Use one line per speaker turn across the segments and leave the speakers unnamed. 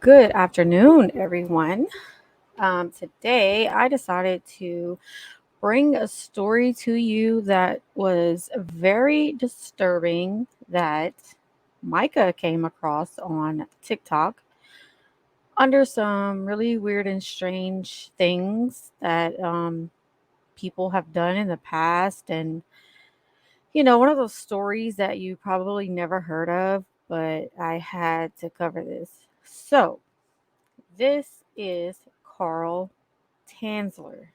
Good afternoon, everyone. Today, I decided to bring a story to you that was very disturbing that Micah came across on TikTok under some really weird and strange things that people have done in the past. And, one of those stories that you probably never heard of, but I had to cover this. So, this is Carl Tanzler.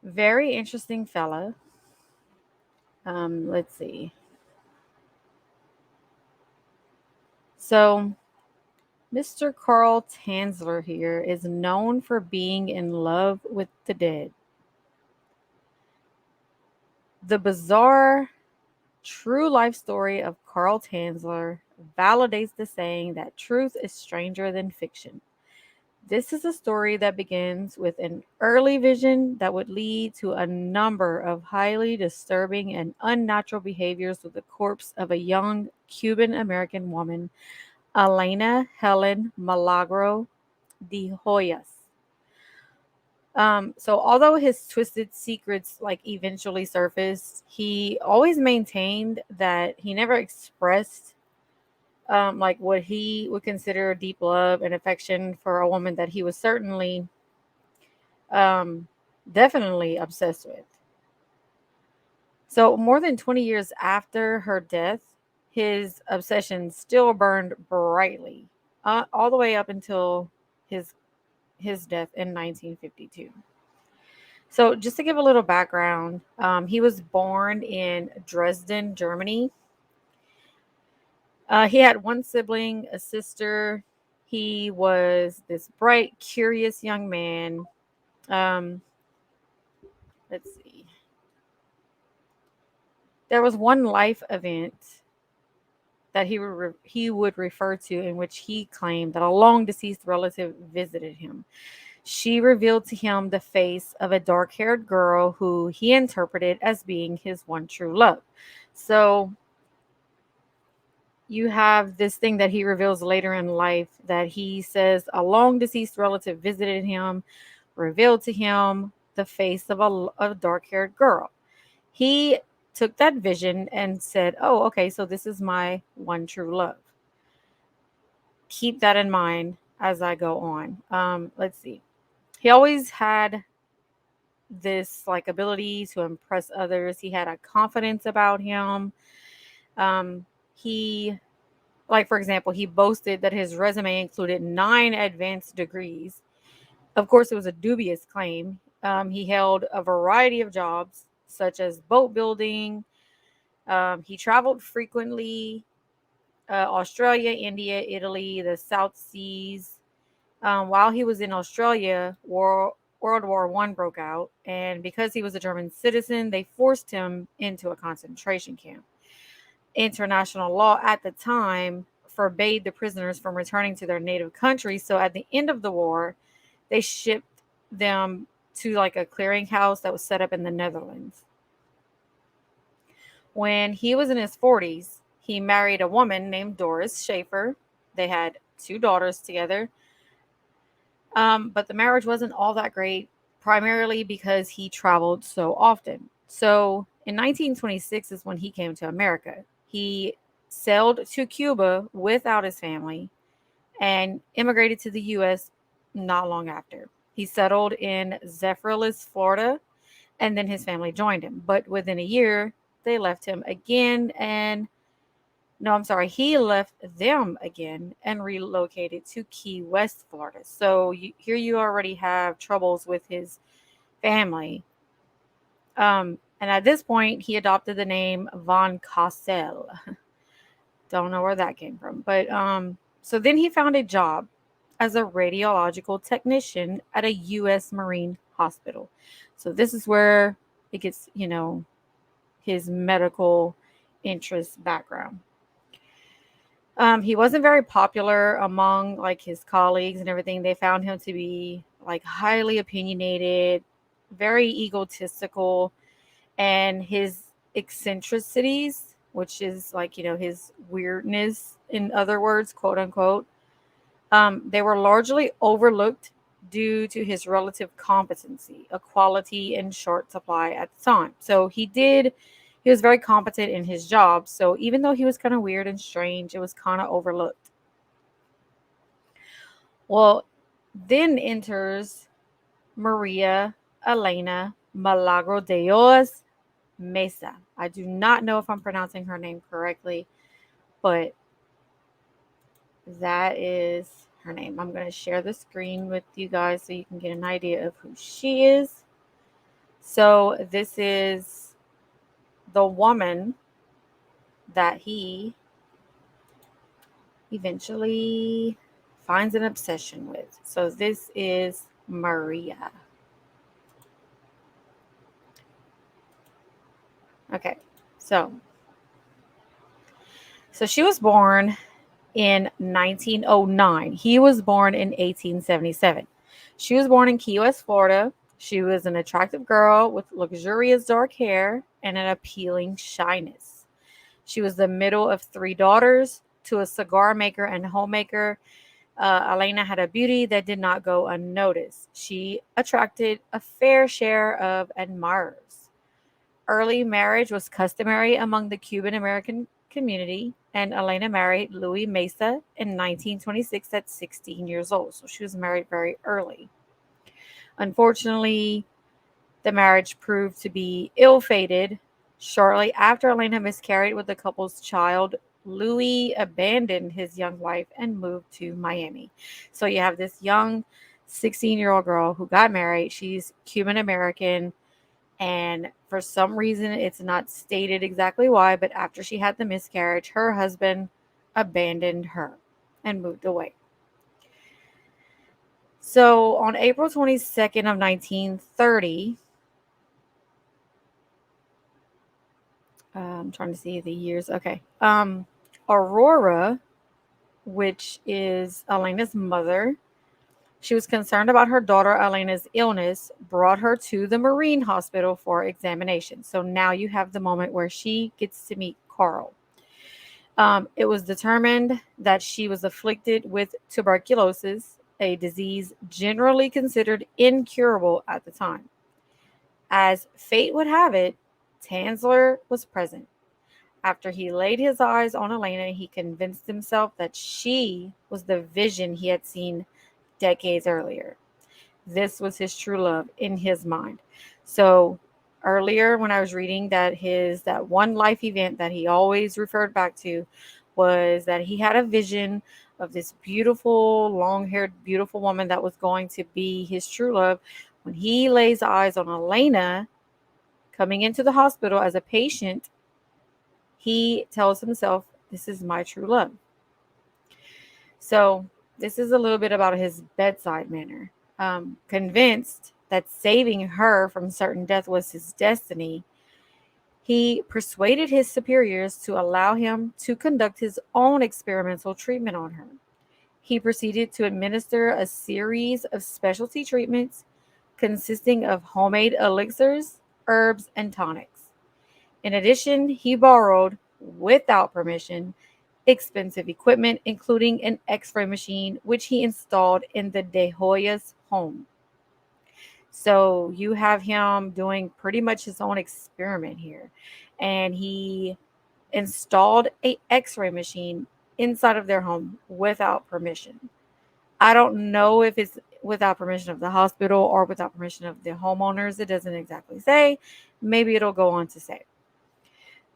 Very interesting fella. Let's see. So, Mr. Carl Tanzler here is known for being in love with the dead. The bizarre, true life story of Carl Tanzler validates the saying that truth is stranger than fiction. This is a story that begins with an early vision that would lead to a number of highly disturbing and unnatural behaviors with the corpse of a young Cuban American woman, Elena Helen Milagro de Hoyas. So although his twisted secrets eventually surfaced, he always maintained that he never expressed what he would consider deep love and affection for a woman that he was um, definitely obsessed with. So, more than 20 years after her death, his obsession still burned brightly, all the way up until his his death in 1952. So, just to give a little background, he was born in Dresden, Germany. He had one sibling, a sister. He was this bright, curious young man. Um, let's see. There was one life event that he would refer to in which he claimed that a long deceased relative visited him. She revealed to him the face of a dark-haired girl who he interpreted as being his one true love. So you have this thing that he reveals later in life that he says a long deceased relative visited him, revealed to him the face of a dark-haired girl. He took that vision and said, "Oh, okay, so this is my one true love." Keep that in mind as I go on. Let's see. He always had this ability to impress others. He had a confidence about him. He for example, he boasted that his resume included 9 advanced degrees. Of course, it was a dubious claim. He held a variety of jobs, such as boat building. He traveled frequently, Australia, India, Italy, the South Seas. While he was in Australia, World War One broke out, and because he was a German citizen, they forced him into a concentration camp. International law at the time forbade the prisoners from returning to their native country, so at the end of the war, they shipped them to a clearinghouse that was set up in the Netherlands. When he was in his 40s, he married a woman named Doris Schaefer. They had 2 daughters together. But the marriage wasn't all that great, primarily because he traveled so often. So in 1926 is when he came to America. He sailed to Cuba without his family and immigrated to the U.S. not long after. He settled in Zephyrhills, Florida, and then his family joined him. But within a year, they left him again and no, I'm sorry. He left them again and relocated to Key West, Florida. So here you already have troubles with his family. And at this point, he adopted the name Von Costel. Don't know where that came from. But so then he found a job as a radiological technician at a U.S. Marine hospital. So this is where it gets, his medical interest background. He wasn't very popular among his colleagues and everything. They found him to be highly opinionated, very egotistical, and his eccentricities, which is his weirdness, in other words, quote unquote, They were largely overlooked due to his relative competency, a quality in short supply at the time. So he was very competent in his job. So even though he was kind of weird and strange, it was kind of overlooked. Well, then enters Maria Elena Milagro de Dios Mesa. I do not know if I'm pronouncing her name correctly, but that is her name. I'm going to share the screen with you guys so you can get an idea of who she is. So, this is the woman that he eventually finds an obsession with. So, this is Maria. Okay, so she was born in 1909. He was born in 1877. She was born in Key West, Florida. She was an attractive girl with luxurious dark hair and an appealing shyness. She was the middle of three daughters to a cigar maker and homemaker. Elena had a beauty that did not go unnoticed. She attracted a fair share of admirers. Early marriage was customary among the Cuban American community, and Elena married Louis Mesa in 1926 at 16 years old. So she was married very early. Unfortunately, the marriage proved to be ill fated. Shortly after Elena miscarried with the couple's child, Louis abandoned his young wife and moved to Miami. So you have this young 16-year-old girl who got married. She's Cuban American. And for some reason, it's not stated exactly why, but after she had the miscarriage, her husband abandoned her and moved away. So on April 22nd of 1930, I'm trying to see the years. Okay. Aurora, which is Elena's mother, she was concerned about her daughter Elena's illness, brought her to the Marine Hospital for examination. So now you have the moment where she gets to meet Carl. It was determined that she was afflicted with tuberculosis, a disease generally considered incurable at the time. As fate would have it, Tanzler was present. After he laid his eyes on Elena, he convinced himself that she was the vision he had seen decades earlier. This was his true love in his mind. So earlier when I was reading that one life event that he always referred back to was that he had a vision of this beautiful, long-haired, beautiful woman that was going to be his true love. When he lays eyes on Elena coming into the hospital as a patient, he tells himself, this is my true love. So this is a little bit about his bedside manner. Convinced that saving her from certain death was his destiny, he persuaded his superiors to allow him to conduct his own experimental treatment on her. He proceeded to administer a series of specialty treatments consisting of homemade elixirs, herbs, and tonics. In addition, he borrowed, without permission, expensive equipment, including an x-ray machine, which he installed in the De Hoya's home. So you have him doing pretty much his own experiment here. And he installed a x-ray machine inside of their home without permission. I don't know if it's without permission of the hospital or without permission of the homeowners. It doesn't exactly say. Maybe it'll go on to say.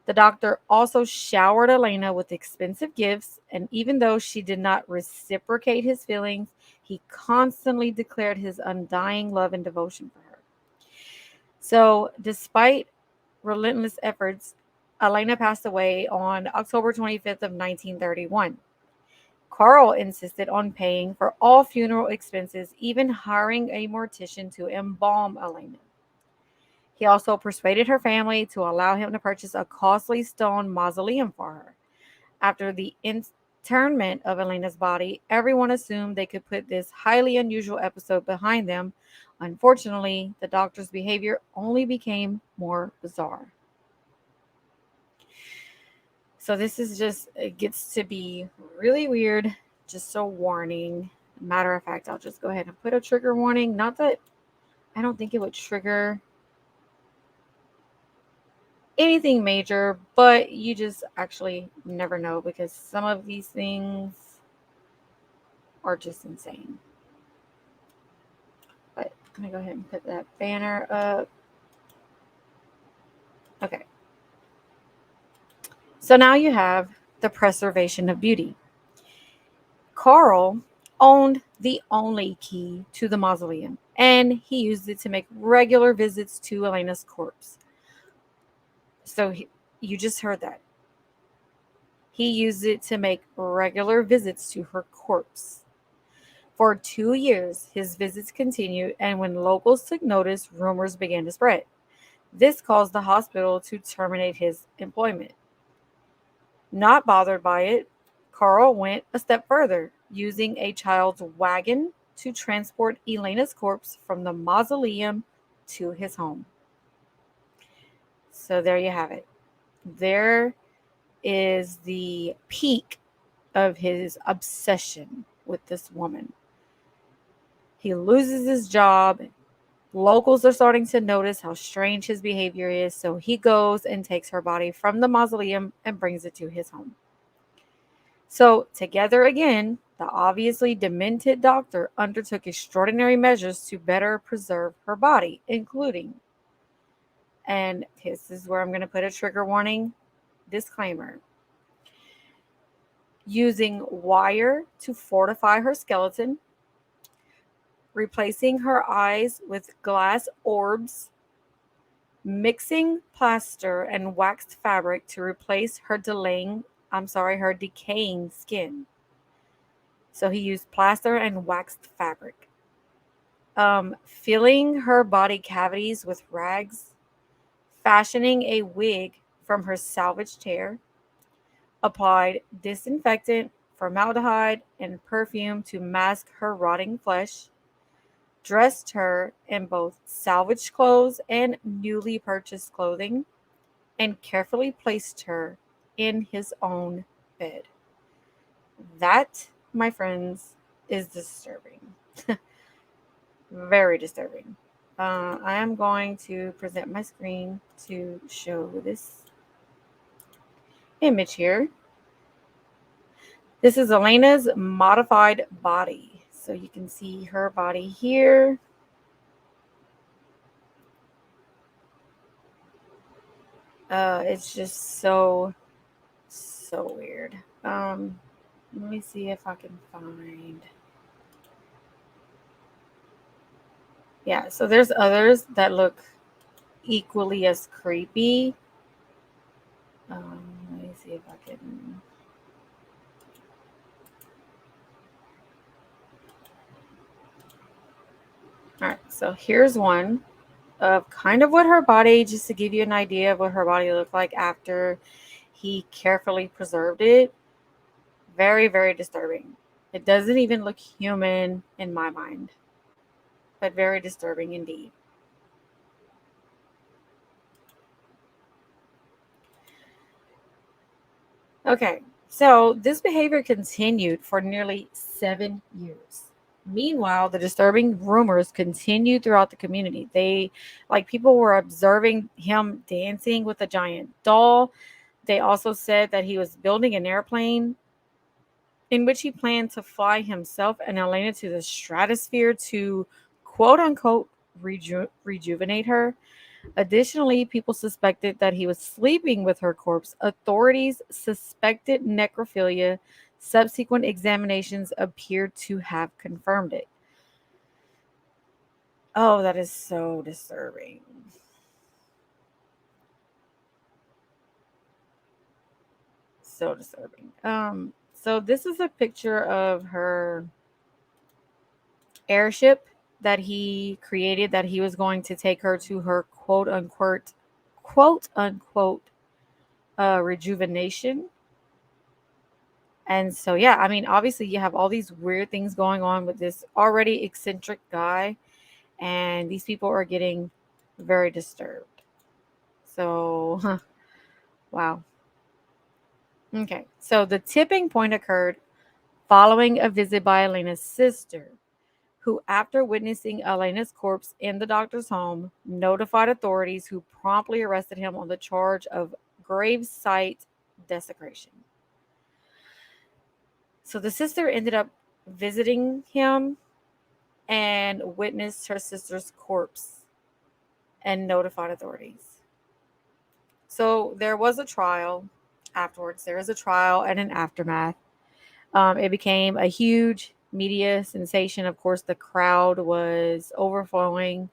The doctor also showered Elena with expensive gifts, and even though she did not reciprocate his feelings, he constantly declared his undying love and devotion for her. So, despite relentless efforts, Elena passed away on October 25th of 1931. Carl insisted on paying for all funeral expenses, even hiring a mortician to embalm Elena. He also persuaded her family to allow him to purchase a costly stone mausoleum for her. After the interment of Elena's body, everyone assumed they could put this highly unusual episode behind them. Unfortunately, the doctor's behavior only became more bizarre. So this is just, it gets to be really weird just a warning. Matter of fact, I'll just go ahead and put a trigger warning. Not that I don't think it would trigger anything major, but you just actually never know because some of these things are just insane. But let me go ahead and put that banner up. Okay. So now you have the preservation of beauty. Carl owned the only key to the mausoleum, and he used it to make regular visits to Elena's corpse. So you just heard that. He used it to make regular visits to her corpse. For 2 years, his visits continued, and when locals took notice, rumors began to spread. This caused the hospital to terminate his employment. Not bothered by it, Carl went a step further, using a child's wagon to transport Elena's corpse from the mausoleum to his home. So there you have it. There is the peak of his obsession with this woman. He loses his job. Locals are starting to notice how strange his behavior is, so he goes and takes her body from the mausoleum and brings it to his home. So, together again, the obviously demented doctor undertook extraordinary measures to better preserve her body, including, and this is where I'm going to put a trigger warning disclaimer, using wire to fortify her skeleton, replacing her eyes with glass orbs, mixing plaster and waxed fabric to replace her decaying skin. So he used plaster and waxed fabric. Filling her body cavities with rags, fashioning a wig from her salvaged hair, applied disinfectant, formaldehyde, and perfume to mask her rotting flesh, dressed her in both salvaged clothes and newly purchased clothing, and carefully placed her in his own bed. That, my friends, is disturbing. Very disturbing. I am going to present my screen to show this image here. This is Elena's modified body. So you can see her body here. It's just so weird. Let me see if I can find. Yeah, so there's others that look equally as creepy. Let me see if I can. All right, so here's one of kind of what her body, just to give you an idea of what her body looked like after he carefully preserved it. Very, very disturbing. It doesn't even look human in my mind, but very disturbing indeed. Okay, so this behavior continued for nearly 7 years. Meanwhile, the disturbing rumors continued throughout the community. People were observing him dancing with a giant doll. They also said that he was building an airplane in which he planned to fly himself and Elena to the stratosphere to quote unquote rejuvenate her. Additionally, people suspected that he was sleeping with her corpse. Authorities suspected necrophilia. Subsequent examinations appeared to have confirmed it. Oh, that is so disturbing. So disturbing. So this is a picture of her airship that he created, that he was going to take her to her quote unquote rejuvenation. And so, yeah, I mean, obviously, you have all these weird things going on with this already eccentric guy, and these people are getting very disturbed. So, wow. Okay. So, the tipping point occurred following a visit by Elena's sister, who, after witnessing Elena's corpse in the doctor's home, notified authorities who promptly arrested him on the charge of gravesite desecration. So the sister ended up visiting him and witnessed her sister's corpse and notified authorities. So there was a trial afterwards. There is a trial and an aftermath. It became a huge media sensation. Of course, the crowd was overflowing.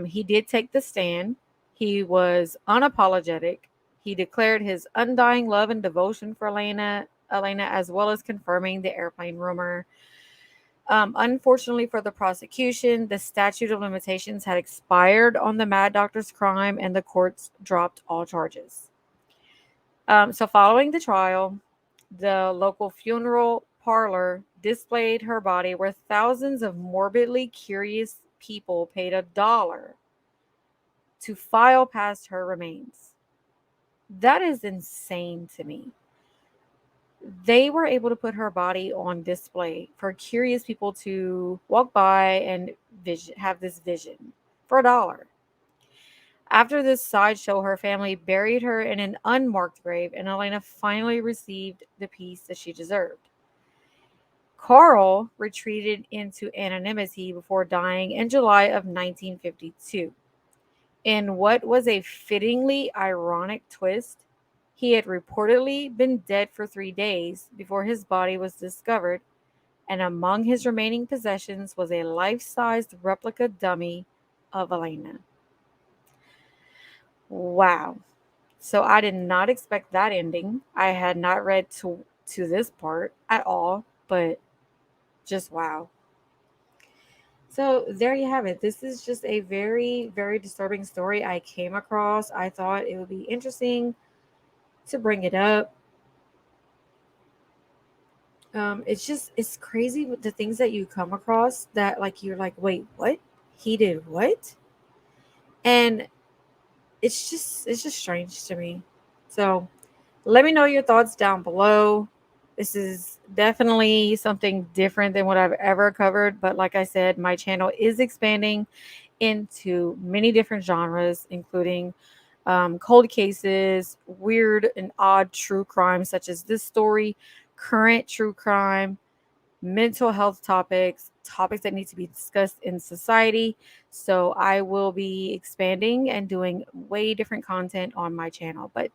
He did take the stand. He was unapologetic. He declared his undying love and devotion for Elena, as well as confirming the airplane rumor. Unfortunately for the prosecution, the statute of limitations had expired on the Mad Doctor's crime, and the courts dropped all charges. So, following the trial, the local funeral parlor displayed her body, where thousands of morbidly curious people paid $1 to file past her remains. That is insane to me. They were able to put her body on display for curious people to walk by and have this vision for $1. After this sideshow, her family buried her in an unmarked grave, and Elena finally received the peace that she deserved. Carl retreated into anonymity before dying in July of 1952. In what was a fittingly ironic twist, he had reportedly been dead for 3 days before his body was discovered, and among his remaining possessions was a life-sized replica dummy of Elena. Wow. So I did not expect that ending. I had not read to this part at all, but just wow. So there you have it. This is just a very, very disturbing story I came across. I thought it would be interesting to bring it up. It's crazy with the things that you come across that like you're like, wait, what? He did what? And it's just strange to me. So let me know your thoughts down below. This is definitely something different than what I've ever covered, but like I said, my channel is expanding into many different genres, including cold cases, weird and odd true crime, such as this story, current true crime, mental health topics, topics that need to be discussed in society. So I will be expanding and doing way different content on my channel. But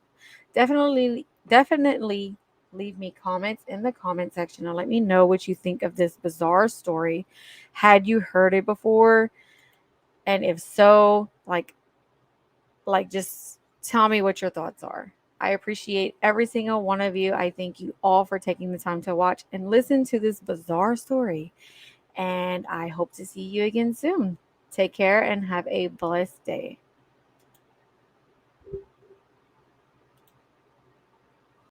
definitely leave me comments in the comment section and let me know what you think of this bizarre story. Had you heard it before? And if so, just tell me what your thoughts are. I appreciate every single one of you. I thank you all for taking the time to watch and listen to this bizarre story. And I hope to see you again soon. Take care and have a blessed day.